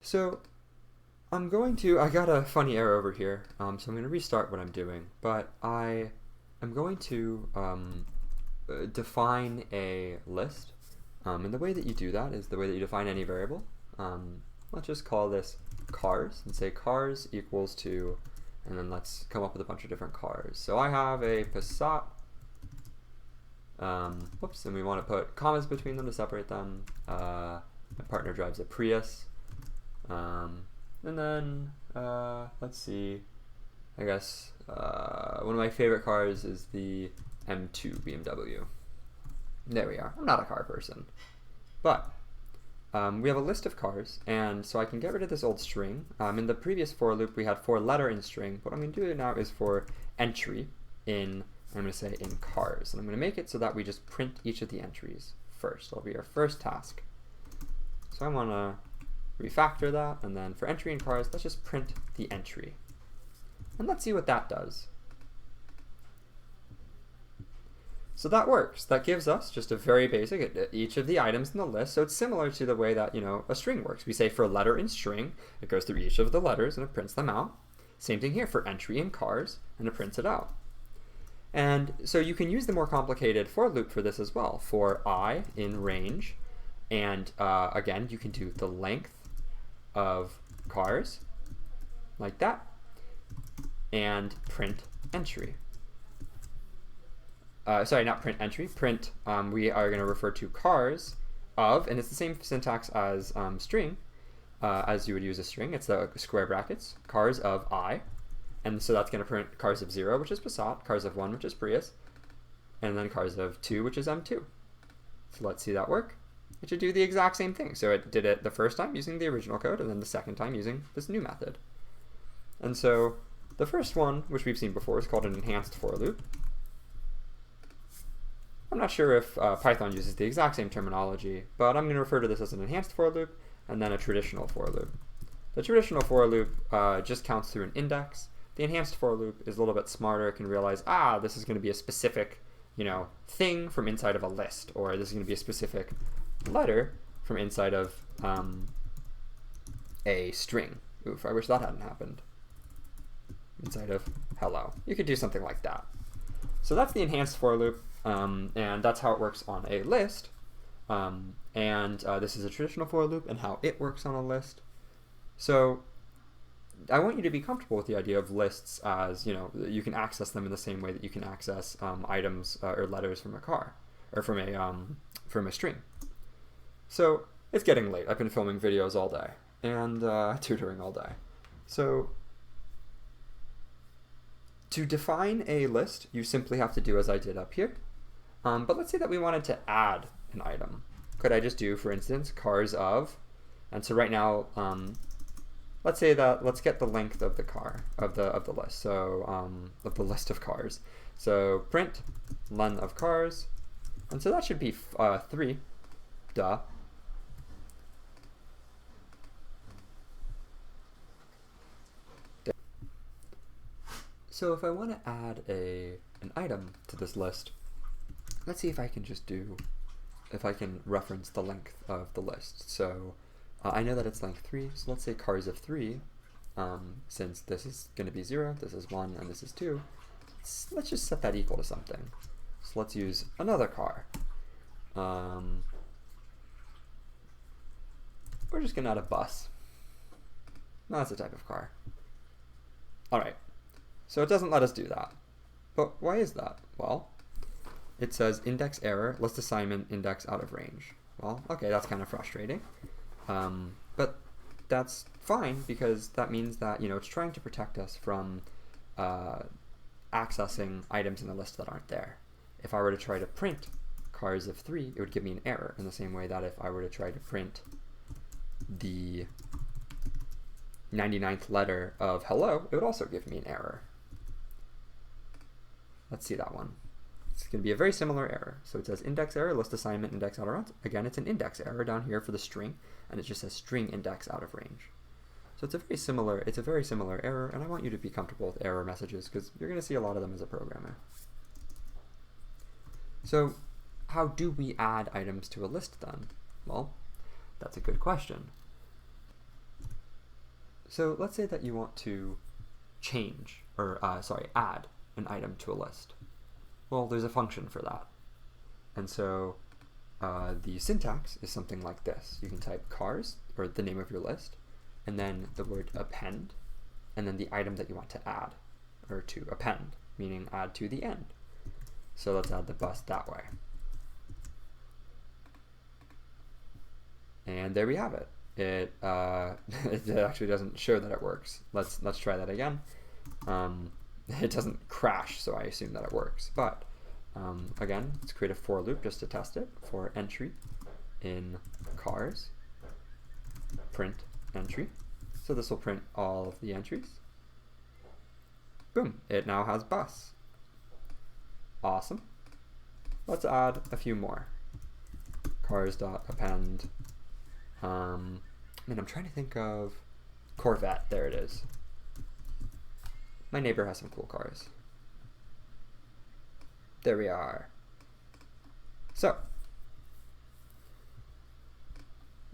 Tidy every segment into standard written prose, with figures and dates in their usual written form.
So I got a funny error over here, so I'm going to restart what I'm doing, but I am going to define a list, and the way that you do that is the way that you define any variable. Let's just call this cars, and say cars equals to, and then let's come up with a bunch of different cars. So I have a Passat, whoops, and we want to put commas between them to separate them. My partner drives a Prius. And then, let's see, I guess one of my favorite cars is the M2 BMW. There we are. I'm not a car person. But we have a list of cars, and so I can get rid of this old string. In the previous for loop, we had for letter in string. What I'm going to do now is for entry in, I'm going to say in cars. And I'm going to make it so that we just print each of the entries first. That'll be our first task. So I want to refactor that, and then for entry in cars, let's just print the entry. And let's see what that does. So that works. That gives us just a very basic, each of the items in the list. So it's similar to the way that, a string works. We say for letter in string, it goes through each of the letters and it prints them out. Same thing here for entry in cars, and it prints it out. And so you can use the more complicated for loop for this as well. For I in range, and again, you can do the length of cars, like that, and print entry. Sorry, not print entry, print, we are going to refer to cars of, and it's the same syntax as string, as you would use a string. It's the square brackets, cars of I, and so that's going to print cars of 0, which is Passat, cars of 1, which is Prius, and then cars of 2, which is M2. So let's see that work. It should do the exact same thing. So it did it the first time using the original code, and then the second time using this new method. And so the first one, which we've seen before, is called an enhanced for loop. I'm not sure if Python uses the exact same terminology, but I'm going to refer to this as an enhanced for loop and then a traditional for loop. The traditional for loop just counts through an index. The enhanced for loop is a little bit smarter. It can realize, this is going to be a specific, thing from inside of a list, or this is going to be a specific letter from inside of a string. Oof, I wish that hadn't happened. Inside of hello. You could do something like that. So that's the enhanced for loop, and that's how it works on a list. This is a traditional for loop and how it works on a list. So I want you to be comfortable with the idea of lists as, you can access them in the same way that you can access items or letters from a car, or from a string. So it's getting late. I've been filming videos all day and tutoring all day. So to define a list, you simply have to do as I did up here. But let's say that we wanted to add an item. Could I just do, for instance, cars of, and so right now, let's get the length of the car, of the list, so of the list of cars. So print len of cars, and so that should be 3, duh. So if I want to add an item to this list, let's see if I can reference the length of the list. So I know that it's length 3, so let's say cars of 3, since this is going to be 0, this is 1, and this is 2, let's just set that equal to something. So let's use another car. We're just going to add a bus. No, that's a type of car. All right. So it doesn't let us do that. But why is that? Well, it says index error, list assignment index out of range. Well, okay, that's kind of frustrating. But that's fine, because that means that, it's trying to protect us from accessing items in the list that aren't there. If I were to try to print cars of 3, it would give me an error, in the same way that if I were to try to print the 99th letter of hello, it would also give me an error. Let's see that one. It's going to be a very similar error. So it says index error, list assignment index out of range. Again, it's an index error down here for the string, and it just says string index out of range. So it's a very similar error, and I want you to be comfortable with error messages, because you're going to see a lot of them as a programmer. So how do we add items to a list then? Well, that's a good question. So let's say that you want to change, or add an item to a list. Well, there's a function for that. And so the syntax is something like this. You can type cars, or the name of your list, and then the word append, and then the item that you want to add, or to append, meaning add to the end. So let's add the bus that way. And there we have it. It actually doesn't show that it works. Let's try that again. It doesn't crash, so I assume that it works. But again, let's create a for loop just to test it. For entry in cars, print entry. So this will print all of the entries. Boom, it now has bus. Awesome. Let's add a few more. Cars.append. I'm trying to think of Corvette. There it is. My neighbor has some cool cars. There we are. So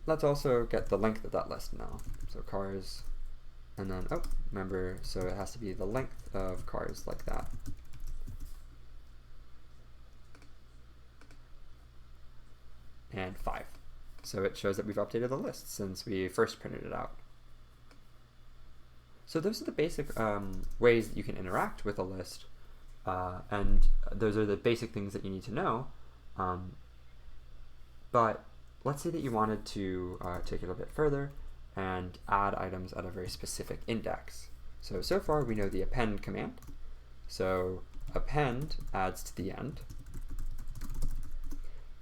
let's also get the length of that list now. So cars, and then, remember, so it has to be the length of cars like that. And 5. So it shows that we've updated the list since we first printed it out. So those are the basic ways that you can interact with a list, and those are the basic things that you need to know. But let's say that you wanted to take it a bit further and add items at a very specific index. So far we know the append command. So append adds to the end,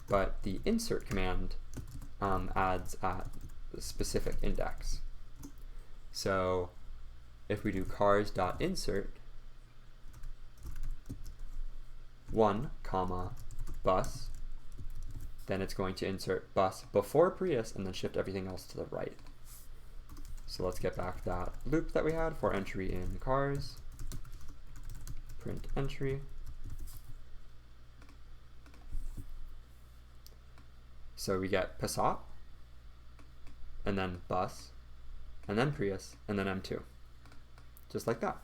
but the insert command adds at the specific index. So if we do cars.insert 1, bus, then it's going to insert bus before Prius and then shift everything else to the right. So let's get back that loop that we had for entry in cars, print entry. So we get Passat, and then bus, and then Prius, and then M2. Just like that.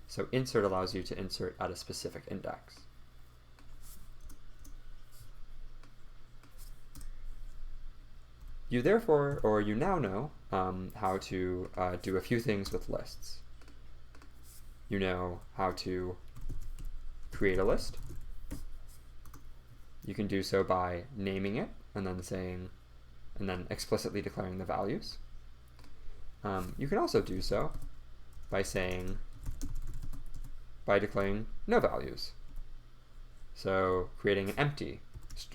So insert allows you to insert at a specific index. You now know how to do a few things with lists. You know how to create a list. You can do so by naming it and then explicitly declaring the values. You can also do so by declaring no values. So creating an empty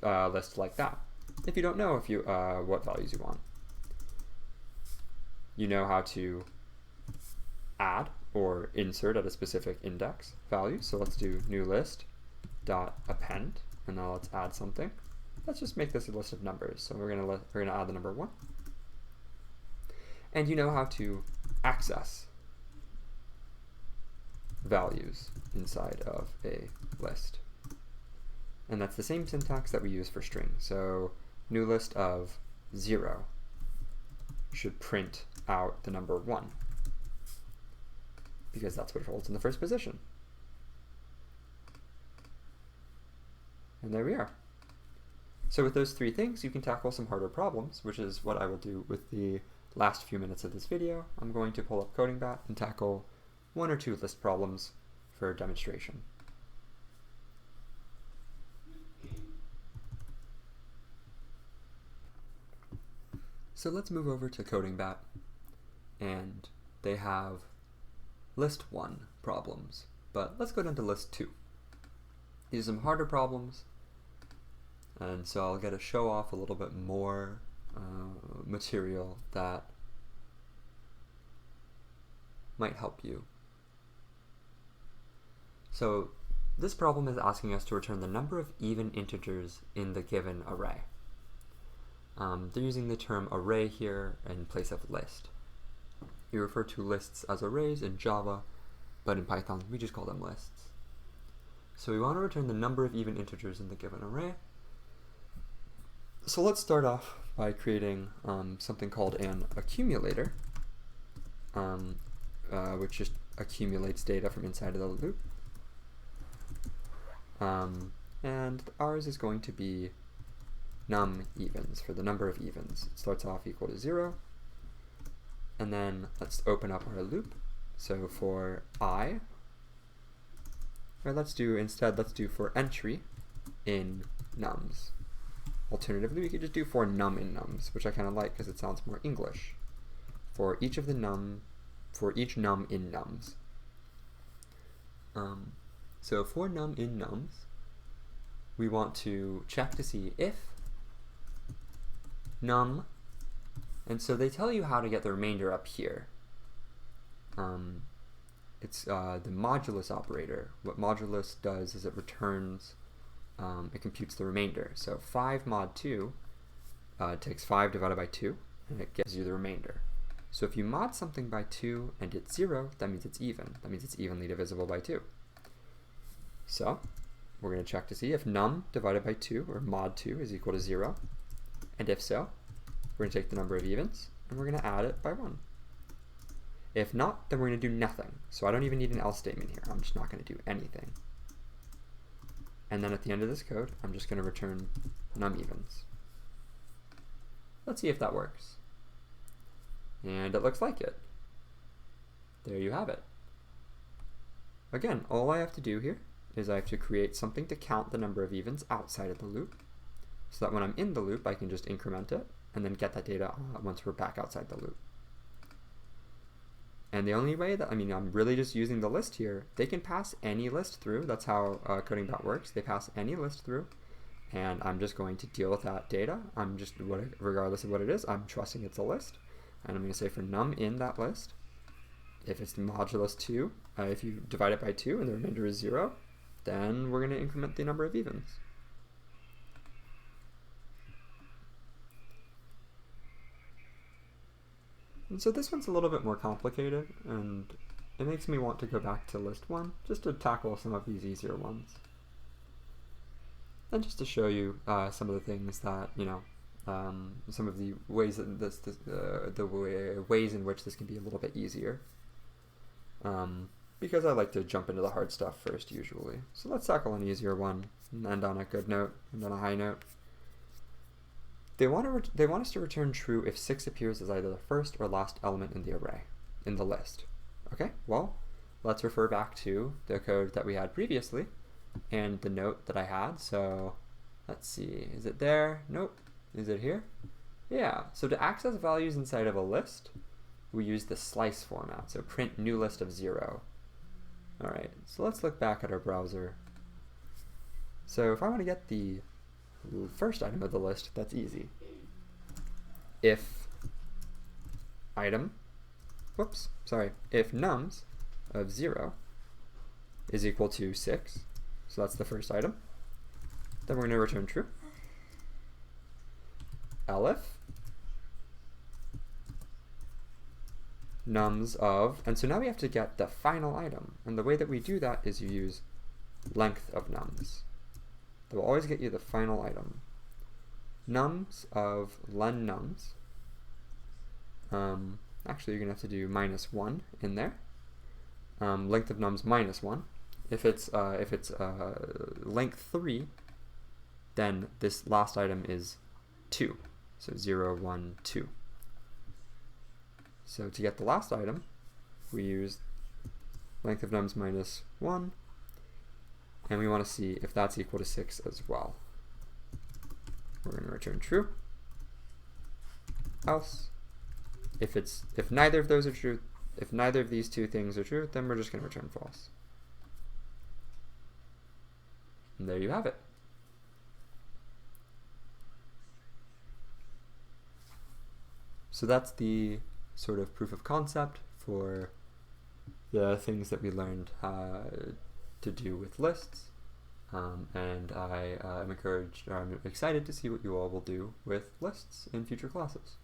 list like that, if you don't know what values you want. You know how to add or insert at a specific index value. So let's do new list dot append, and now let's add something. Let's just make this a list of numbers. So we're gonna add the number 1. And you know how to access values inside of a list. And that's the same syntax that we use for string. So new list of 0 should print out the number 1, because that's what it holds in the first position. And there we are. So with those 3 things, you can tackle some harder problems, which is what I will do with the last few minutes of this video. I'm going to pull up CodingBat and tackle 1 or 2 list problems for demonstration. So let's move over to CodingBat, and they have list 1 problems, but let's go down to list 2. These are some harder problems, and so I'll get to show off a little bit more material that might help you. So this problem is asking us to return the number of even integers in the given array. They're using the term array here in place of list. You refer to lists as arrays in Java, but in Python we just call them lists. So we want to return the number of even integers in the given array. So let's start off by creating something called an accumulator. which just accumulates data from inside of the loop. And ours is going to be num evens, for the number of evens. It starts off equal to 0. And then let's open up our loop. So for I, or let's do for entry in nums. Alternatively, we could just do for num in nums, which I kind of like because it sounds more English. For each num in nums. So for num in nums, we want to check to see if num, and so they tell you how to get the remainder up here. It's the modulus operator. What modulus does is it returns, it computes the remainder. So 5 mod 2 takes 5 divided by 2, and it gives you the remainder. So if you mod something by 2 and it's 0, that means it's even. That means it's evenly divisible by 2. So we're going to check to see if num divided by 2, or mod 2, is equal to 0. And if so, we're going to take the number of evens, and we're going to add it by 1. If not, then we're going to do nothing. So I don't even need an else statement here. I'm just not going to do anything. And then at the end of this code, I'm just going to return num evens. Let's see if that works. And it looks like it. There you have it. Again, all I have to do here is I have to create something to count the number of evens outside of the loop, so that when I'm in the loop, I can just increment it and then get that data once we're back outside the loop. And the only way that, I'm really just using the list here. They can pass any list through. That's how CodingBot works. They pass any list through, and I'm just going to deal with that data. Regardless of what it is, I'm trusting it's a list. And I'm going to say for num in that list, if it's modulus 2, if you divide it by 2 and the remainder is 0, then we're going to increment the number of evens. And so this one's a little bit more complicated, and it makes me want to go back to list 1 just to tackle some of these easier ones. And just to show you some of the things that, some of the ways that ways in which this can be a little bit easier. Because I like to jump into the hard stuff first usually. So let's tackle an easier one and end on a good note, and on a high note. They want us to return true if 6 appears as either the first or last element in the array, in the list. Okay, well, let's refer back to the code that we had previously and the note that I had. So let's see, is it there? Nope. Is it here? Yeah, so to access values inside of a list, we use the slice format, so print new list of 0. All right, so let's look back at our browser. So if I want to get the first item of the list, that's easy. If if nums of 0 is equal to 6, so that's the first item, then we're going to return true. Elif nums of, and so now we have to get the final item, and the way that we do that is you use length of nums. That will always get you the final item. Nums of len nums. Actually, you're going to have to do -1 in there. Length of nums -1. If it's length 3, then this last item is 2. So 0, 1, 2. So to get the last item, we use length of nums -1. And we want to see if that's equal to 6 as well. We're going to return true. Else, if neither of those are true, if neither of these two things are true, then we're just going to return false. And there you have it. So that's the sort of proof of concept for the things that we learned to do with lists, and I'm excited to see what you all will do with lists in future classes.